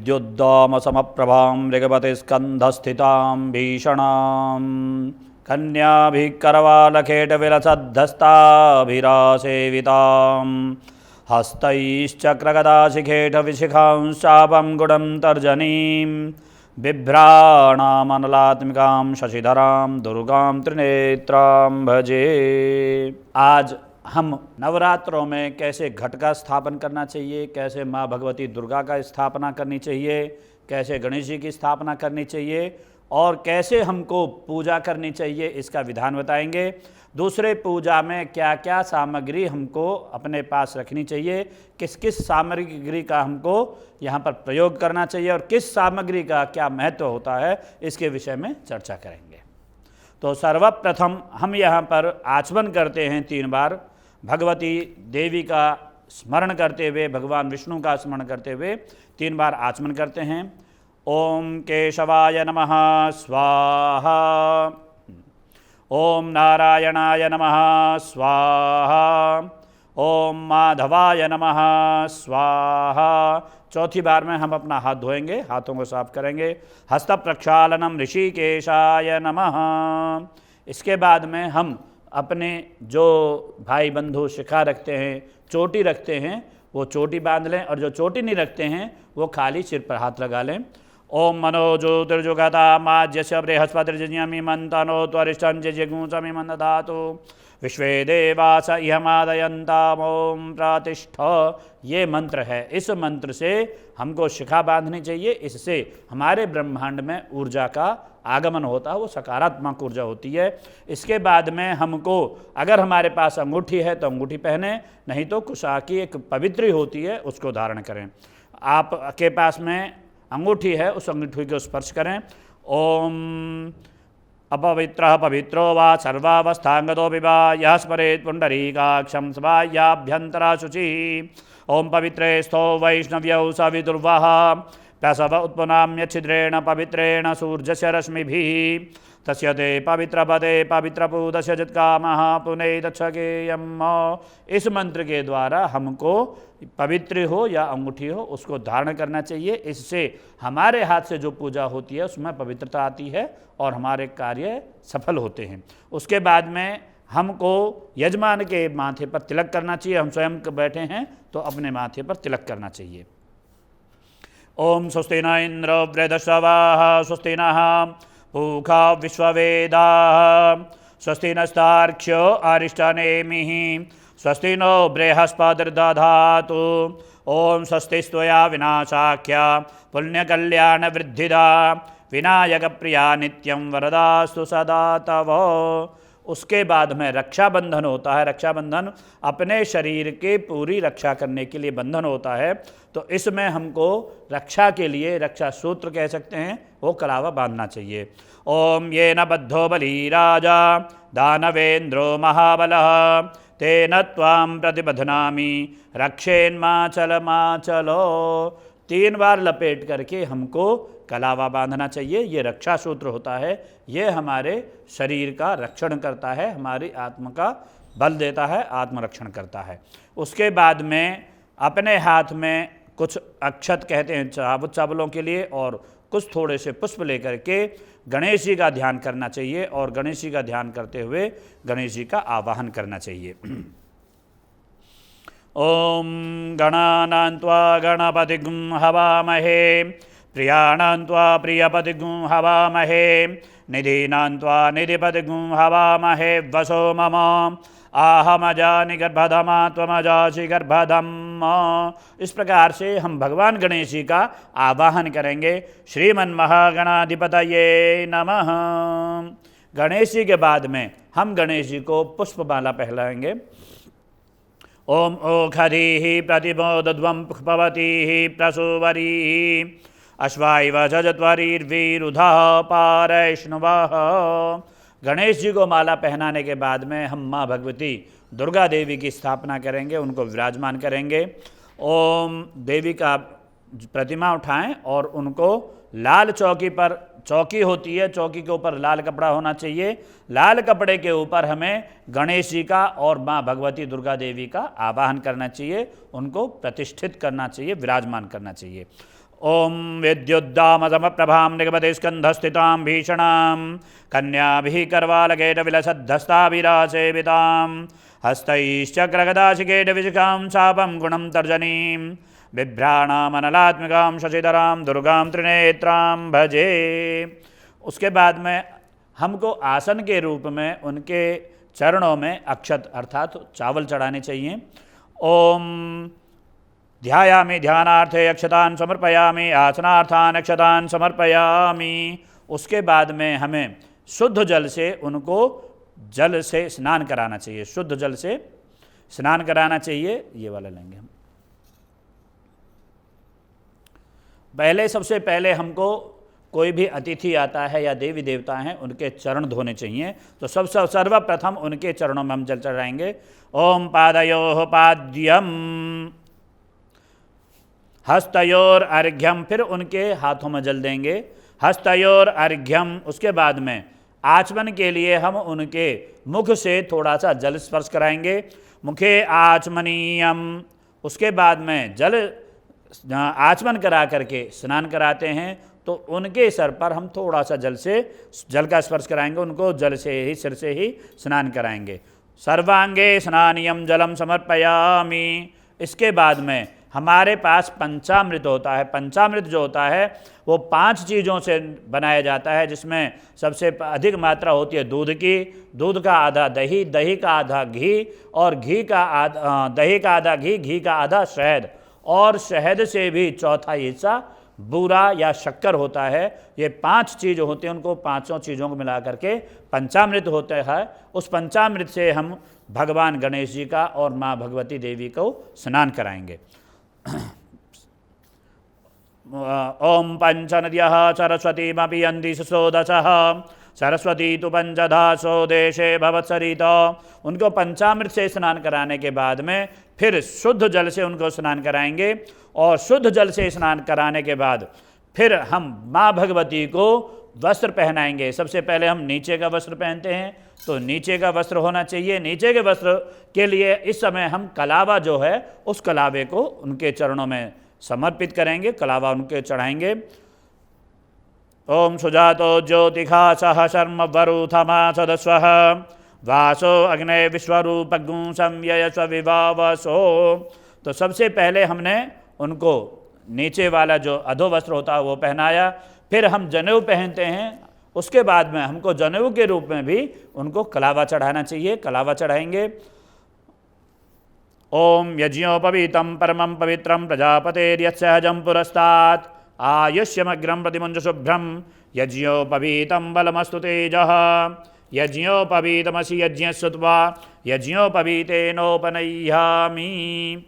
विद्युद्दामसमप्रभां मृगपतिस्कन्धस्थितां भीषणां कन्याभिकरवालखेटविलसद्धस्ताभिरासेवितां हस्तैश्चक्रगदाशिखेटविशिखांश्चापं गुडं तर्जनीं बिभ्राणामनलात्मिकां शशिधरां दुर्गां त्रिनेत्रां भजे। आज हम नवरात्रों में कैसे घट का स्थापन करना चाहिए, कैसे माँ भगवती दुर्गा का स्थापना करनी चाहिए, कैसे गणेश जी की स्थापना करनी चाहिए और कैसे हमको पूजा करनी चाहिए, इसका विधान बताएंगे। दूसरे पूजा में क्या क्या सामग्री हमको अपने पास रखनी चाहिए, किस किस सामग्री का हमको यहाँ पर प्रयोग करना चाहिए और किस सामग्री का क्या महत्व होता है, इसके विषय में चर्चा करेंगे। तो सर्वप्रथम हम यहाँ पर आचमन करते हैं 3 बार, भगवती देवी का स्मरण करते हुए, भगवान विष्णु का स्मरण करते हुए 3 बार आचमन करते हैं। ओम केशवाय नमः स्वाहा, ओम नारायणाय नमः स्वाहा, ओम माधवाय नमः स्वाहा। चौथी बार में हम अपना हाथ धोएंगे, हाथों को साफ करेंगे। हस्त प्रक्षालनम ऋषिकेशाय नमः। इसके बाद में हम अपने जो भाई बंधु शिखा रखते हैं, चोटी रखते हैं, वो चोटी बांध लें और जो चोटी नहीं रखते हैं वो खाली सिर पर हाथ लगा लें। ओम मनोज्योतिर्जुगता माज्यस्य बृहस्पतिर्जन्यमि मंतनो त्वरिष्ठं जजगुंसमि मंदधातु विश्वे देवास इहमादयन्ताम ओम प्रतिष्ठ। ये मंत्र है। इस मंत्र से हमको शिखा बांधनी चाहिए। इससे हमारे ब्रह्मांड में ऊर्जा का आगमन होता है, वो सकारात्मक ऊर्जा होती है। इसके बाद में हमको अगर हमारे पास अंगूठी है तो अंगूठी पहने, नहीं तो कुशा की एक पवित्री होती है उसको धारण करें। आपके पास में अंगूठी है, उस अंगूठी को स्पर्श करें। ओम अपवित्रः पवित्रो वा सर्वावस्थांगतो विवा यः स्मरेत् पुण्डरीकाक्षं स्वायाभ्यन्तरा शुचिः। ओम पवित्रे स्थो वैष्णव्यौ सविदुर्वः प्रसव उत्पन्नाम्य छिद्रेण पवित्रेण सूर्यस्य रश्मिभिः तस्य ते पवित्रपदे पवित्रपूतस्य जत्कामः पुनैतच्छकेयम्। इस मंत्र के द्वारा हमको पवित्र हो या अंगूठी हो उसको धारण करना चाहिए। इससे हमारे हाथ से जो पूजा होती है उसमें पवित्रता आती है और हमारे कार्य सफल होते हैं। उसके बाद में हमको यजमान के माथे पर तिलक करना चाहिए। हम स्वयं बैठे हैं तो अपने माथे पर तिलक करना चाहिए। ओम स्वस्ति न इंद्र वृद्धश्रवाः स्वस्ति नः पूषा विश्ववेदाः स्वस्ति नस्तार्क्ष्यो अरिष्टनेमिः स्वस्ति नो बृहस्पतिर्दधातु। ओम स्वस्ति स्तुया विनाशाख्या पुण्यकल्याणवृद्धिदा विनायकप्रिया नित्यं वरदास्तु सदा तव। उसके बाद में रक्षाबंधन होता है। रक्षाबंधन अपने शरीर के पूरी रक्षा करने के लिए बंधन होता है। तो इसमें हमको रक्षा के लिए रक्षा सूत्र कह सकते हैं, वो कलावा बांधना चाहिए। ओम ये न बद्धो बली राजा दानवेंद्रो महाबलः तेन त्वां प्रतिबध्नामि रक्षेन्माचलमाचलो। 3 बार लपेट करके हमको कलावा बांधना चाहिए। ये रक्षा सूत्र होता है। ये हमारे शरीर का रक्षण करता है, हमारी आत्मा का बल देता है, आत्मरक्षण करता है। उसके बाद में अपने हाथ में कुछ अक्षत कहते हैं चावल चावलों के लिए और कुछ थोड़े से पुष्प लेकर के गणेश जी का ध्यान करना चाहिए और गणेश जी का ध्यान करते हुए गणेश जी का आवाहन करना चाहिए। ओम गणानां त्वा गणपतिं हवामहे प्रियाणां त्वा प्रियपतिं हवामहे निधीनां त्वा निधिपतिं हवामहे वसो मम आहमजानि गर्भधमा त्वमजासि गर्भधम्। इस प्रकार से हम भगवान गणेश जी का आवाहन करेंगे। श्रीमन्महागणाधिपतये नमः। गणेश जी के बाद में हम गणेश जी को पुष्पमाला पहनाएंगे। ओम ओखधीः प्रतिमोदध्वं पुष्पवतीः प्रसूवरीः अश्वाइव जजत्वरीर्वीरुधः पारैष्णवः। गणेश जी को माला पहनाने के बाद में हम माँ भगवती दुर्गा देवी की स्थापना करेंगे, उनको विराजमान करेंगे। ओम देवी का प्रतिमा उठाएं और उनको लाल चौकी पर, चौकी होती है, चौकी के ऊपर लाल कपड़ा होना चाहिए। लाल कपड़े के ऊपर हमें गणेश जी का और माँ भगवती दुर्गा देवी का आवाहन करना चाहिए, उनको प्रतिष्ठित करना चाहिए, विराजमान करना चाहिए। ओम विद्युद्दामसमप्रभां निगमते स्कन्धस्थितां भीषणां कन्याभिः करवालकेटविलसद्धस्ताभिरासेवितां हस्तैश्चक्रगदाशिकेटविशिखां शापं गुणं तर्जनीं बिभ्राणामनलात्मिकां शशिधरां दुर्गां त्रिनेत्रां भजे। उसके बाद में हमको आसन के रूप में उनके चरणों में अक्षत अर्थात चावल चढ़ाने चाहिए। ओम ध्यायामि ध्यानार्थे अक्षतान समर्पयामि आसनार्थान अक्षतान समर्पयामि। उसके बाद में हमें शुद्ध जल से उनको जल से स्नान कराना चाहिए, शुद्ध जल से स्नान कराना चाहिए। ये वाला लेंगे हम। सबसे पहले हमको कोई भी अतिथि आता है या देवी देवता हैं उनके चरण धोने चाहिए, तो सर्वप्रथम उनके चरणों में हम जल चढ़ाएंगे। ओम पादयोः पाद्यम हस्तयोर अर्घ्यम, फिर उनके हाथों में जल देंगे, हस्तयोर अर्घ्यम। उसके बाद में आचमन के लिए हम उनके मुख से थोड़ा सा जल स्पर्श कराएंगे, मुखे आचमनीयम। उसके बाद में जल आचमन करा करके स्नान कराते हैं, तो उनके सर पर हम थोड़ा सा जल का स्पर्श कराएंगे, उनको जल से ही सिर से ही स्नान कराएंगे। सर्वांगे स्नानियम जलम समर्पयामि। इसके बाद में हमारे पास पंचामृत होता है। पंचामृत जो होता है वो 5 चीज़ों से बनाया जाता है, जिसमें सबसे अधिक मात्रा होती है दूध की, दूध का आधा दही, दही का आधा घी और दही का आधा घी का आधा शहद, और शहद से भी चौथा हिस्सा बूरा या शक्कर होता है। ये 5 चीज़ होती हैं, उनको 5 चीज़ों को मिला करके पंचामृत होता है। उस पंचामृत से हम भगवान गणेश जी का और माँ भगवती देवी को स्नान कराएंगे। ओम पंचनद्यः सरस्वतीमपि यन्ति सुषोदशः सरस्वती तु पंचधासो देशे भवत्सरिता। उनको पंचामृत से स्नान कराने के बाद में फिर शुद्ध जल से उनको स्नान कराएंगे, और शुद्ध जल से स्नान कराने के बाद फिर हम माँ भगवती को वस्त्र पहनाएंगे। सबसे पहले हम नीचे का वस्त्र पहनते हैं, तो नीचे का वस्त्र होना चाहिए। नीचे के वस्त्र के लिए इस समय हम कलावा जो है उस कलावे को उनके चरणों में समर्पित करेंगे, कलावा उनके चढ़ाएंगे। ओम सुजातो ज्योतिखा सह शर्म वरुथमा सदस्वः वासो अग्ने विश्वरूपगुं संययस्व विवावसो। तो सबसे पहले हमने उनको नीचे वाला जो अधो वस्त्र होता है वो पहनाया, फिर हम जनेऊ पहनते हैं। उसके बाद में हमको जनेऊ के रूप में भी उनको कलावा चढ़ाना चाहिए, कलावा चढ़ाएंगे। ओम यज्ञोपवीतं परमं पवित्रं प्रजापतेर्यत्सहजं पुरस्तात् आयुष्यमग्रं प्रतिमुञ्च शुभ्रं यज्ञोपवीतं बलमस्तु तेजः यज्ञोपवीतमसि यज्ञस्तुत्वा यज्ञोपवीतेनोपनय्यामि।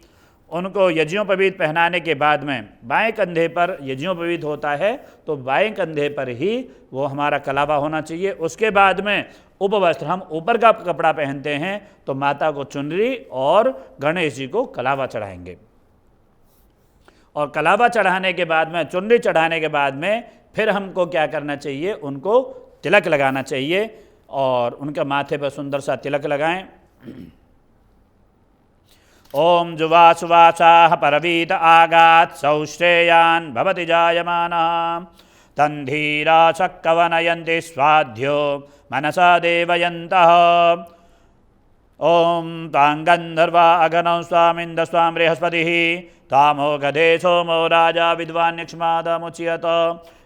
उनको यज्ञोपवीत पहनाने के बाद में बाएं कंधे पर यज्ञोपवीत होता है, तो बाएं कंधे पर ही वो हमारा कलावा होना चाहिए। उसके बाद में उपवस्त्र, हम ऊपर का कपड़ा पहनते हैं, तो माता को चुनरी और गणेश जी को कलावा चढ़ाएंगे। और कलावा चढ़ाने के बाद में, चुनरी चढ़ाने के बाद में फिर हमको क्या करना चाहिए, उनको तिलक लगाना चाहिए, और उनके माथे पर सुंदर सा तिलक लगाएं। ओम जुवासुवासाः परवीत आगात् सौश्रेयान् भवति जायमानः तन्धीरा शक्कवनयन्ति स्वाध्यो मनसा देवयन्तः। ओम तांगन्धर्वा अगनौ स्वामिन्द स्वाम बृहस्पतिः तामो गधे सोमो राजा विद्वान्यक्ष्मादमुच्यत।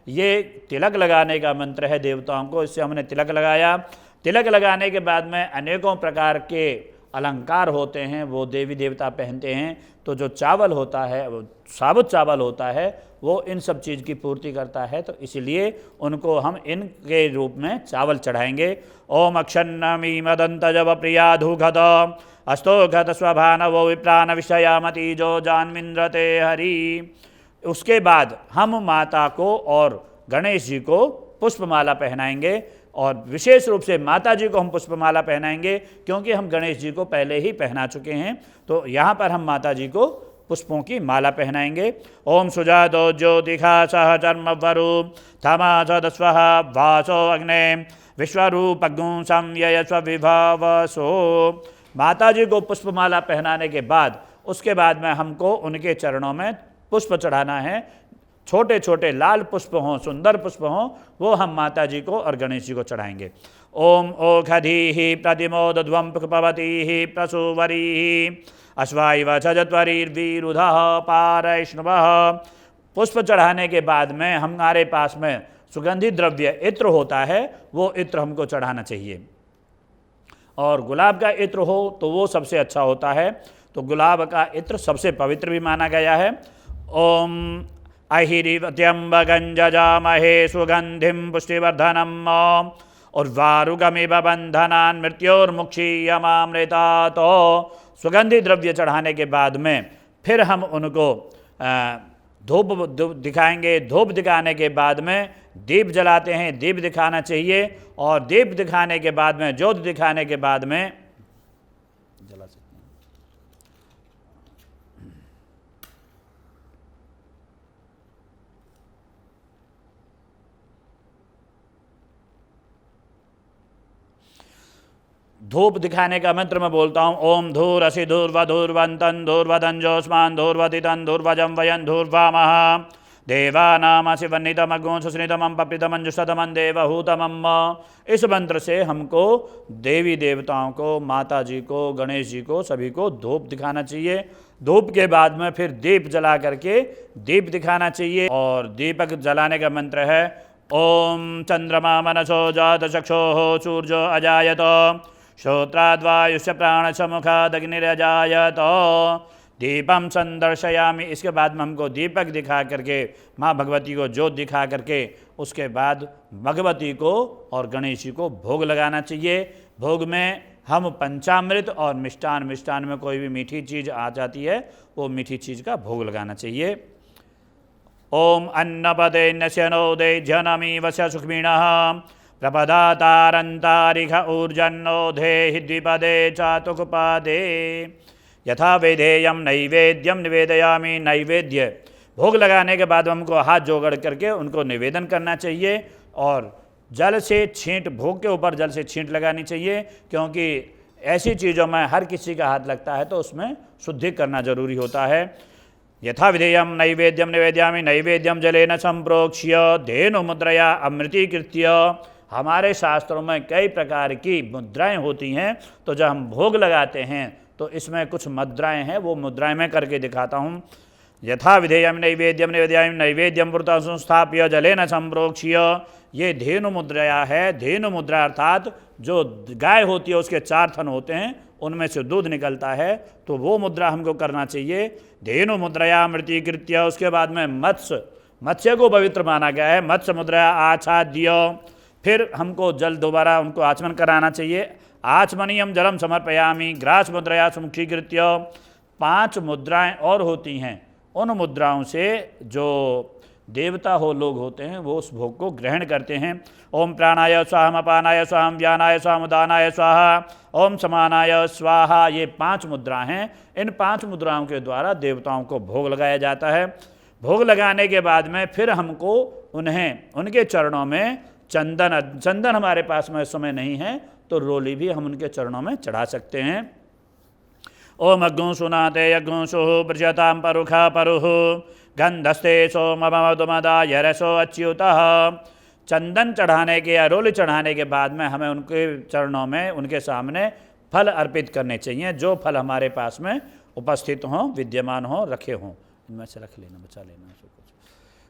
ये तिलक लगाने का मंत्र है देवताओं को, इससे हमने तिलक लगाया। तिलक लगाने के बाद में अनेकों प्रकार के अलंकार होते हैं, वो देवी देवता पहनते हैं। तो जो चावल होता है, वो साबुत चावल होता है, वो इन सब चीज़ की पूर्ति करता है, तो इसलिए उनको हम इनके रूप में चावल चढ़ाएंगे। ओम अक्षन्नमी मदंतजव प्रिया धूघत अस्तोघत स्वभानवो विप्रान विषयामति जो जानमिंद्रते हरि। उसके बाद हम माता को और गणेश जी को पुष्पमाला पहनाएंगे, और विशेष रूप से माता जी को हम पुष्पमाला पहनाएंगे, क्योंकि हम गणेश जी को पहले ही पहना चुके हैं। तो यहाँ पर हम माता जी को पुष्पों की माला पहनाएंगे। ओम सुजातो ज्योतिखा सह चर्म वरु थमा सदस्वः वासो अग्ने विश्वरूपगुं संययस्व विभावसो। माता जी को पुष्पमाला पहनाने के बाद उसके बाद में हमको उनके चरणों में पुष्प चढ़ाना है। छोटे छोटे लाल पुष्प हों, सुंदर पुष्प हों, वो हम माता जी को और गणेश जी को चढ़ाएंगे। ओम ओखधीः प्रतिमोदध्वं पुष्पवतीः प्रसूवरीः अश्वाइव छजत्वरीर्वीरुधः पारैष्णवः। पुष्प चढ़ाने के बाद में हमारे पास में सुगंधित द्रव्य इत्र होता है, वो इत्र हमको चढ़ाना चाहिए। और गुलाब का इत्र हो तो वो सबसे अच्छा होता है, तो गुलाब का इत्र सबसे पवित्र भी माना गया है। ओम अहिरिवत्यम्बगंजजामहे सुगंधिम पुष्टिवर्धनम उर्वारुगमिव बंधनान् मृत्योर्मुक्षीयमामृता। तो सुगंधी द्रव्य चढ़ाने के बाद में फिर हम उनको धूप दिखाएंगे। धूप दिखाने के बाद में दीप जलाते हैं, दीप दिखाना चाहिए। और दीप दिखाने के बाद में, ज्योत दिखाने के बाद में जला सकते हैं। धूप दिखाने का मंत्र मैं बोलता हूँ। ओम धूर असि धूर्वधूर्वंतन धूर्वधंजोस्मान धूर्वतितन धूर्वजम वयन धूर्वामः देवानामसि वन्नितमग्गो सुस्नितमं पप्रितमंजुषतमं देवहूतमम्। इस मंत्र से हमको देवी देवताओं को, माता जी को, गणेश जी को, सभी को धूप दिखाना चाहिए। धूप के बाद में फिर दीप जला करके दीप दिखाना चाहिए। और दीपक जलाने का मंत्र है ओम चंद्रमा मनसो जात चक्षोः सूर्यो अजायत श्रोत्राद्वायुष्य प्राणश मुखादग्निरजायत दीपम संदर्शयामि। इसके बाद में हमको दीपक दिखा करके माँ भगवती को ज्योत दिखा करके उसके बाद भगवती को और गणेश जी को भोग लगाना चाहिए। भोग में हम पंचामृत और मिष्टान, मिष्टान में कोई भी मीठी चीज़ आ जाती है, वो मीठी चीज़ का भोग लगाना चाहिए। ओम अन्नपदे नश्यनोदे जनमीव सुखमीणः प्रपदातारंतारिख ऊर्जन्नोधे द्विपदे चातुकपादे यथा वेदेयम नैवेद्यम निवेदयामि। नैवेद्य भोग लगाने के बाद हमको हाथ जोड़ करके उनको निवेदन करना चाहिए। और जल से छींट, भोग के ऊपर जल से छींट लगानी चाहिए, क्योंकि ऐसी चीज़ों में हर किसी का हाथ लगता है तो उसमें शुद्धि करना जरूरी होता है। यथा विधेयम नैवेद्यम निवेदयामि नैवेद्यम जलेन संप्रोक्ष्य धेनु मुद्रया अमृतीकृत्य। हमारे शास्त्रों में कई प्रकार की मुद्राएं होती हैं, तो जब हम भोग लगाते हैं तो इसमें कुछ मुद्राएं हैं, वो मुद्राएं मैं करके दिखाता हूँ। यथा विधेयम नैवेद्यम निवेदयामि नैवेद्यम पुरतः संस्थाप्य जलेन संप्रोक्ष्य। ये धेनु मुद्रा है। धेनु मुद्रा अर्थात जो गाय होती है उसके 4 थन होते हैं, उनमें से दूध निकलता है, तो वो मुद्रा हमको करना चाहिए। धेनु मुद्रया अमृतीकृत्य। उसके बाद में मत्स्य, मत्स्य को पवित्र माना गया है। मत्स्य मुद्रा आच्छाद्य। फिर हमको जल दोबारा उनको आचमन कराना चाहिए। आचमनीयम जलम समर्पयामि ग्रास मुद्रया सुमुखीकृत्य। 5 मुद्राएं और होती हैं, उन मुद्राओं से जो देवता हो लोग होते हैं वो उस भोग को ग्रहण करते हैं। ओम प्राणाय स्वाहा अपानाय स्वाहा व्यानाय स्वाहा उदानाय स्वाहा ओम समानाय स्वाहा। ये 5 मुद्रा हैं। इन 5 मुद्राओं के द्वारा देवताओं को भोग लगाया जाता है। भोग लगाने के बाद में फिर हमको उन्हें, उनके चरणों में चंदन हमारे पास में इस समय नहीं है, तो रोली भी हम उनके चरणों में चढ़ा सकते हैं। ओम अग्गुं सुनाते यज्ञुं सुः प्रजतां परुखा परुः गंधस्ते सोममधुमदाय रसो अच्युतः। चंदन चढ़ाने के या रोली चढ़ाने के बाद में हमें उनके चरणों में, उनके सामने फल अर्पित करने चाहिए, जो फल हमारे पास में उपस्थित हों, विद्यमान हों, रखे हों। इनमें से रख लेना, बचा लेना कुछ।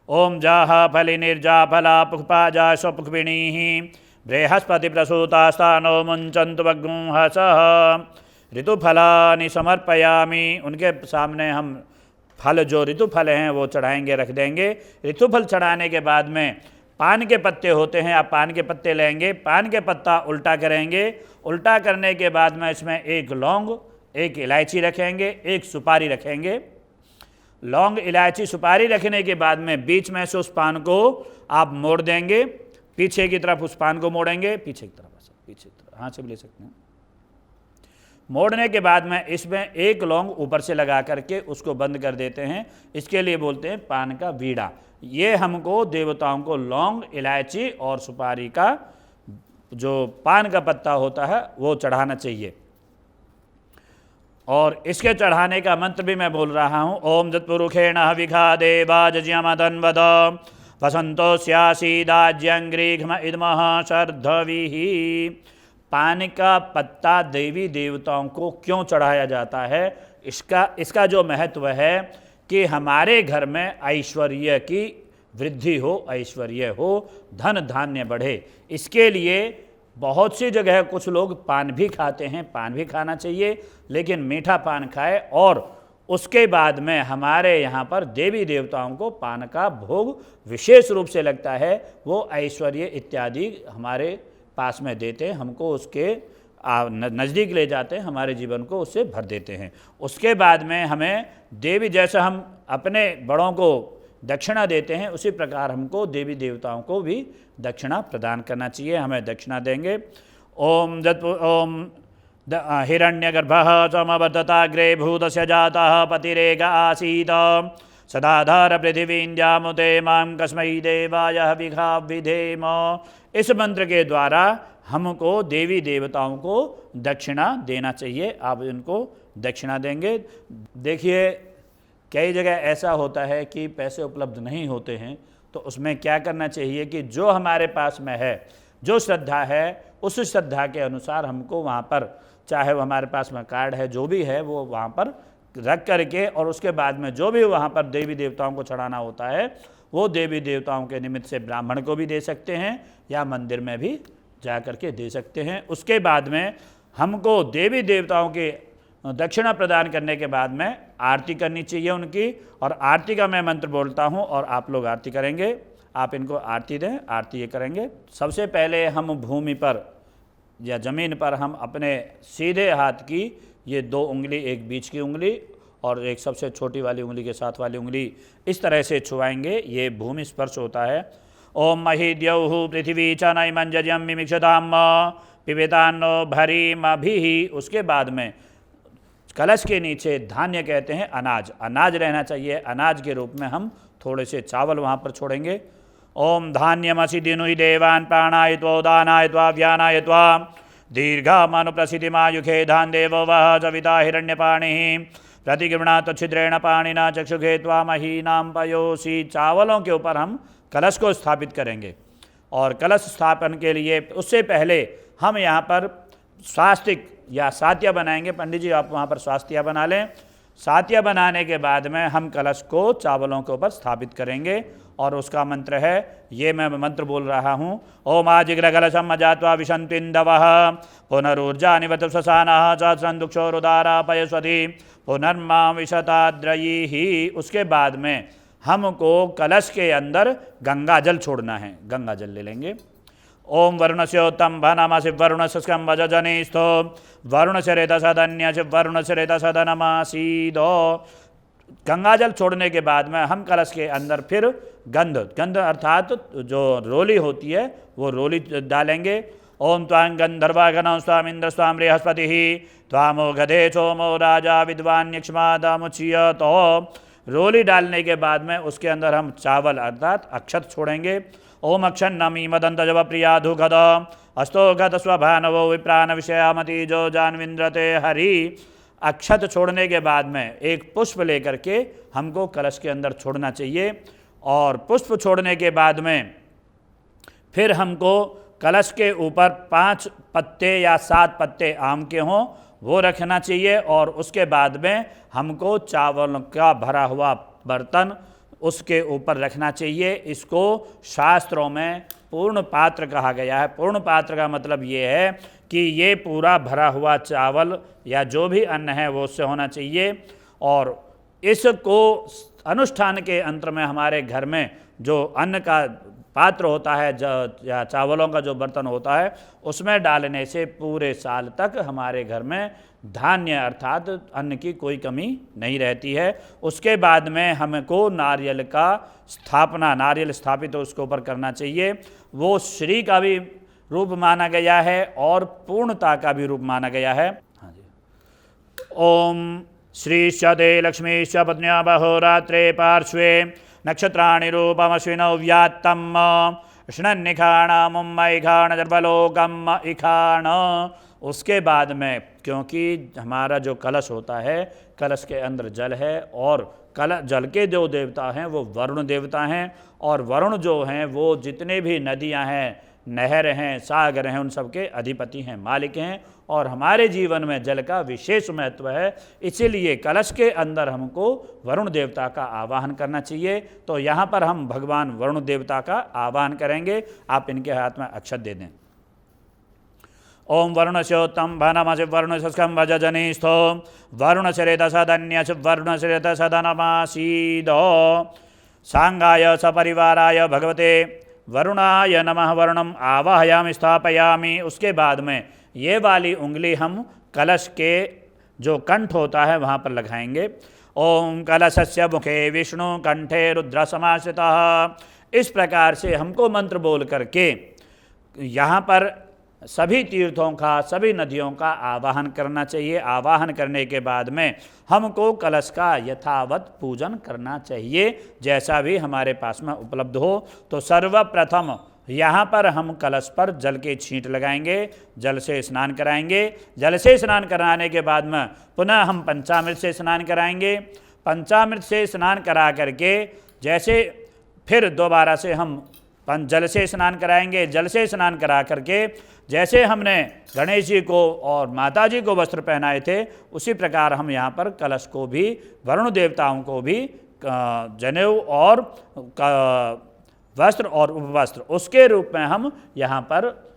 ओम जाहा फली निर्जा फला पुष्पा जा स्वपुष्पिणी बृहस्पति प्रसूतास्तानो मुंचन्तु वग्गुंहसः ऋतुफलानि समर्पयामि। उनके सामने हम फल, जो ऋतुफल हैं वो चढ़ाएंगे, रख देंगे। ऋतुफल चढ़ाने के बाद में पान के पत्ते होते हैं, आप पान के पत्ते लेंगे, पान के पत्ता उल्टा करेंगे। उल्टा करने के बाद में इसमें 1 लौंग, 1 इलायची रखेंगे, 1 सुपारी रखेंगे। लौंग, इलायची, सुपारी रखने के बाद में बीच में से उस पान को आप मोड़ देंगे, पीछे की तरफ उस पान को मोड़ेंगे, पीछे की तरफ, पीछे की तरफ, हाथ से भी ले सकते हैं। मोड़ने के बाद में इसमें 1 लौंग ऊपर से लगा करके उसको बंद कर देते हैं। इसके लिए बोलते हैं पान का बीड़ा। ये हमको देवताओं को लौंग, इलायची और सुपारी का जो पान का पत्ता होता है वो चढ़ाना चाहिए। और इसके चढ़ाने का मंत्र भी मैं बोल रहा हूँ। ओम जत्पुरुषेण हविखा देवा जज्ञमदन्वद वसंतो स्यासीदाज्यंग्रीघ्म इदमः शर्धविहि। पान का पत्ता देवी देवताओं को क्यों चढ़ाया जाता है, इसका जो महत्व है कि हमारे घर में ऐश्वर्य की वृद्धि हो, ऐश्वर्य हो, धन धान्य बढ़े। इसके लिए बहुत सी जगह कुछ लोग पान भी खाते हैं, पान भी खाना चाहिए, लेकिन मीठा पान खाए। और उसके बाद में हमारे यहाँ पर देवी देवताओं को पान का भोग विशेष रूप से लगता है। वो ऐश्वर्य इत्यादि हमारे पास में देते हैं, हमको उसके नज़दीक ले जाते हैं, हमारे जीवन को उससे भर देते हैं। उसके बाद में हमें देवी, जैसे हम अपने बड़ों को दक्षिणा देते हैं, उसी प्रकार हमको देवी देवताओं को भी दक्षिणा प्रदान करना चाहिए। हमें दक्षिणा देंगे। ओम हिरण्यगर्भः समवर्धताग्रे भूतस्य जातः पतिरेक आसीत् सदाधार पृथिवीन्द्यामुते मां कस्मै देवाय हविखा विधेम। इस मंत्र के द्वारा हमको देवी देवताओं को दक्षिणा देना चाहिए। आप इनको दक्षिणा देंगे। देखिए, कई जगह ऐसा होता है कि पैसे उपलब्ध नहीं होते हैं, तो उसमें क्या करना चाहिए कि जो हमारे पास में है, जो श्रद्धा है, उस श्रद्धा के अनुसार हमको वहाँ पर, चाहे वो हमारे पास में कार्ड है, जो भी है वो वहाँ पर रख करके, और उसके बाद में जो भी वहाँ पर देवी देवताओं को चढ़ाना होता है, वो देवी देवताओं के निमित्त से ब्राह्मण को भी दे सकते हैं या मंदिर में भी जा करके दे सकते हैं। उसके बाद में हमको देवी देवताओं के दक्षिणा प्रदान करने के बाद में आरती करनी चाहिए उनकी। और आरती का मैं मंत्र बोलता हूँ और आप लोग आरती करेंगे। आप इनको आरती दें, आरती ये करेंगे। सबसे पहले हम भूमि पर या ज़मीन पर हम अपने सीधे हाथ की ये 2 उंगली, एक बीच की उंगली और एक सबसे छोटी वाली उंगली के साथ वाली उंगली इस तरह से छुआएंगे। ये भूमि स्पर्श होता है। ओम महीद्यौः पृथिवी च नैमंजयम मिमिक्षताम पिबेतान्नो भरीमभिः। उसके बाद में कलश के नीचे धान्य कहते हैं अनाज, अनाज रहना चाहिए। अनाज के रूप में हम थोड़े से चावल वहाँ पर छोड़ेंगे। ओम धान्यमसि दिनुहि देवान् प्राणाय त्वोदानाय त्वाव्यानाय त्वा दीर्घामनुप्रसिद्धिमायुखे धान देवो वः सविता हिरण्यपाणिः प्रतिगृह्णात् छिद्रेण पाणिना चक्षुषे त्वामहीनां पयोषि। चावलों के ऊपर हम कलश को स्थापित करेंगे। और कलश स्थापन के लिए उससे पहले हम यहाँ पर स्वास्तिक या सातिया बनाएंगे। पंडित जी, आप वहाँ पर स्वास्तिया बना लें। सातिया बनाने के बाद में हम कलश को चावलों के ऊपर स्थापित करेंगे। और उसका मंत्र है, ये मैं मंत्र बोल रहा हूँ। ओम आजिग्र कलशम अजात्वा विशंतिन्दवः पुनरुर्जा निवत श्वसानः सहस्रन्दुक्षोरुदारा पयस्वती पुनर्मा विशताद्रयीः। उसके बाद में हमको कलश के अंदर गंगा जल छोड़ना है। गंगा जल ले लेंगे। ओम वरुणस्योत्तम भनमसि वरुणस्य स्कम्भजनिस्थो वरुणस्य रेतसदन्यस्य वरुणस्य रेतसदनमासीदो। गंगा जल छोड़ने के बाद में हम कलश के अंदर फिर गंध अर्थात जो रोली होती है वो रोली डालेंगे। ओम त्वां गंधर्वागणं स्वामिंद्र स्वाम बृहस्पतिः त्वामो गधे सोमो राजा विद्वान यक्ष्मादामुच्यतो। रोली डालने के बाद में उसके अंदर हम चावल अर्थात अक्षत छोड़ेंगे। ओम अक्षन्नमी मदंतजव प्रियाधु गद अस्तो गद स्वभानवो विप्राण विषयामति जो जानविंद्रते हरि। अक्षत छोड़ने के बाद में एक पुष्प लेकर के हमको कलश के अंदर छोड़ना चाहिए। और पुष्प छोड़ने के बाद में फिर हमको कलश के ऊपर 5 पत्ते या 7 पत्ते आम के हों वो रखना चाहिए। और उसके बाद में हमको चावल का भरा हुआ बर्तन उसके ऊपर रखना चाहिए। इसको शास्त्रों में पूर्ण पात्र कहा गया है। पूर्ण पात्र का मतलब ये है कि ये पूरा भरा हुआ चावल या जो भी अन्न है वो उससे होना चाहिए। और इसको अनुष्ठान के अंत में हमारे घर में जो अन्न का पात्र होता है या चावलों का जो बर्तन होता है उसमें डालने से पूरे साल तक हमारे घर में धान्य अर्थात अन्न की कोई कमी नहीं रहती है। उसके बाद में हमको नारियल का स्थापना, नारियल स्थापित उसके ऊपर करना चाहिए। वो श्री का भी रूप माना गया है और पूर्णता का भी रूप माना गया है। हाँ जी। ओम श्रीश्च ते लक्ष्मीश्च पत्न्या बहोरात्रे पार्श्वे नक्षत्राणि रूपमश्विनौ व्यात्तम् ष्णन्निखाण मुम्मैखाण जर्वलोकम् इखाण। उसके बाद में, क्योंकि हमारा जो कलश होता है, कलश के अंदर जल है और जल के जो देवता हैं वो वरुण देवता हैं, और वरुण जो हैं वो जितने भी नदियां हैं, नहर हैं, सागर हैं, उन सब के अधिपति हैं, मालिक हैं, और हमारे जीवन में जल का विशेष महत्व है। इसीलिए कलश के अंदर हमको वरुण देवता का आवाहन करना चाहिए। तो यहाँ पर हम भगवान वरुण देवता का आवाहन करेंगे। आप इनके हाथ में अक्षत दे दें। ओम वरुणस्योत्तम भनमसि वरुणस्कं भजजनिस्थो वरुणश्रेतसदन्यस वरुणश्रेतसदनमासीदो सांगाय सपरिवाराय भगवते वरुणाय नमः वरुणम आवाहयामि स्थापयामि। उसके बाद में ये वाली उंगली हम कलश के जो कंठ होता है वहाँ पर लगाएंगे। ओम कलशस्य मुखे विष्णु कंठे रुद्र समाश्रितः। इस प्रकार से हमको मंत्र बोल करके यहाँ पर सभी तीर्थों का, सभी नदियों का आवाहन करना चाहिए। आवाहन करने के बाद में हमको कलश का यथावत पूजन करना चाहिए, जैसा भी हमारे पास में उपलब्ध हो। तो सर्वप्रथम यहाँ पर हम कलश पर जल के छींट लगाएंगे, जल से स्नान कराएंगे। जल से स्नान कराने के बाद में पुनः हम पंचामृत से स्नान कराएंगे। पंचामृत से स्नान करा करके जैसे फिर दोबारा से हम जल से स्नान कराएंगे। जल से स्नान करा करके जैसे हमने गणेश जी को और माता जी को वस्त्र पहनाए थे, उसी प्रकार हम यहाँ पर कलश को भी, वरुण देवताओं को भी जनेऊ और वस्त्र और उपवस्त्र उसके रूप में हम यहाँ पर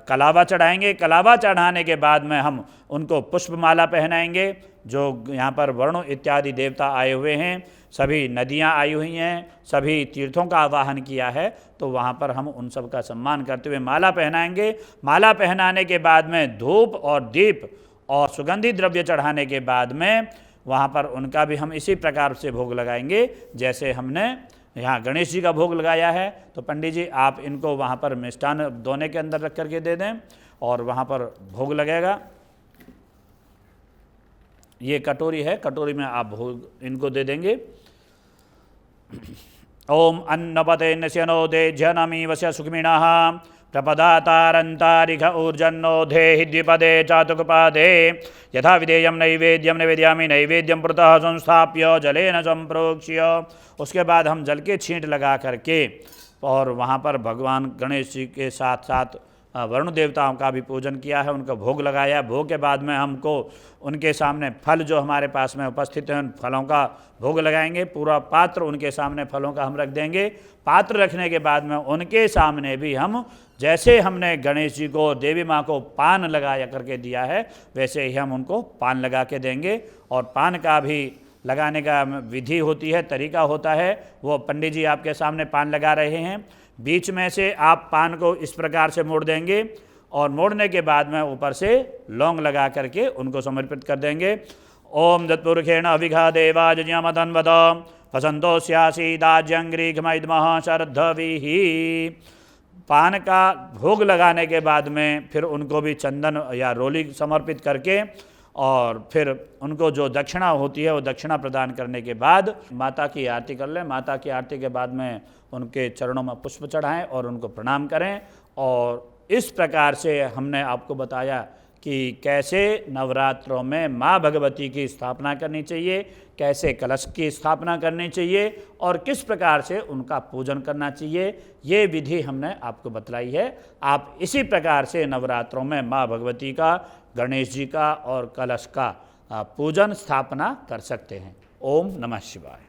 कलावा चढ़ाएंगे। कलावा चढ़ाने के बाद में हम उनको पुष्पमाला पहनाएंगे। जो यहाँ पर वरुण इत्यादि देवता आए हुए हैं, सभी नदियाँ आई हुई हैं, सभी तीर्थों का आवाहन किया है, तो वहाँ पर हम उन सब का सम्मान करते हुए माला पहनाएंगे। माला पहनाने के बाद में धूप और दीप और सुगंधित द्रव्य चढ़ाने के बाद में वहाँ पर उनका भी हम इसी प्रकार से भोग लगाएंगे जैसे हमने यहाँ गणेश जी का भोग लगाया है। तो पंडित जी आप इनको वहाँ पर मिष्ठान दोने के अंदर रख करके दे दें और वहाँ पर भोग लगेगा। ये कटोरी है, कटोरी में आप भोग इनको दे देंगे। ओम अन्नपते नश्यनो दे जनमीवस्य सुखमिणः प्रपदातारंतारिख ऊर्जन्नो देहि द्विपदे चातुकपादे यथा विधेयम नैवेद्यम निवेद्यामि नैवेद्यम पुरतः संस्थाप्य जलेन संप्रोक्ष्य। उसके बाद हम जल के छींट लगा करके और वहाँ पर भगवान गणेश जी के साथ साथ वरुण देवताओं का भी पूजन किया है, उनका भोग लगाया। भोग के बाद में हमको उनके सामने फल जो हमारे पास में उपस्थित हैं उन फलों का भोग लगाएंगे। पूरा पात्र उनके सामने फलों का हम रख देंगे। पात्र रखने के बाद में उनके सामने भी हम जैसे हमने गणेश जी को, देवी माँ को पान लगाया करके दिया है, वैसे ही हम उनको पान लगा के देंगे। और पान का भी लगाने का विधि होती है, तरीका होता है। वो पंडित जी आपके सामने पान लगा रहे हैं। बीच में से आप पान को इस प्रकार से मोड़ देंगे और मोड़ने के बाद में ऊपर से लौंग लगा करके उनको समर्पित कर देंगे। ओम दत्पुरुषेण अभिघा देवाजमदन्वद फसंतोष्यासीदाज्यंग्रीघमैद्मः शरद्धविहि। पान का भोग लगाने के बाद में फिर उनको भी चंदन या रोली समर्पित करके और फिर उनको जो दक्षिणा होती है वो दक्षिणा प्रदान करने के बाद माता की आरती कर लें। माता की आरती के बाद में उनके चरणों में पुष्प चढ़ाएं और उनको प्रणाम करें। और इस प्रकार से हमने आपको बताया कि कैसे नवरात्रों में माँ भगवती की स्थापना करनी चाहिए, कैसे कलश की स्थापना करनी चाहिए और किस प्रकार से उनका पूजन करना चाहिए। ये विधि हमने आपको बतलाई है। आप इसी प्रकार से नवरात्रों में माँ भगवती का, गणेश जी का और कलश का पूजन स्थापना कर सकते हैं। ओम नमः शिवाय।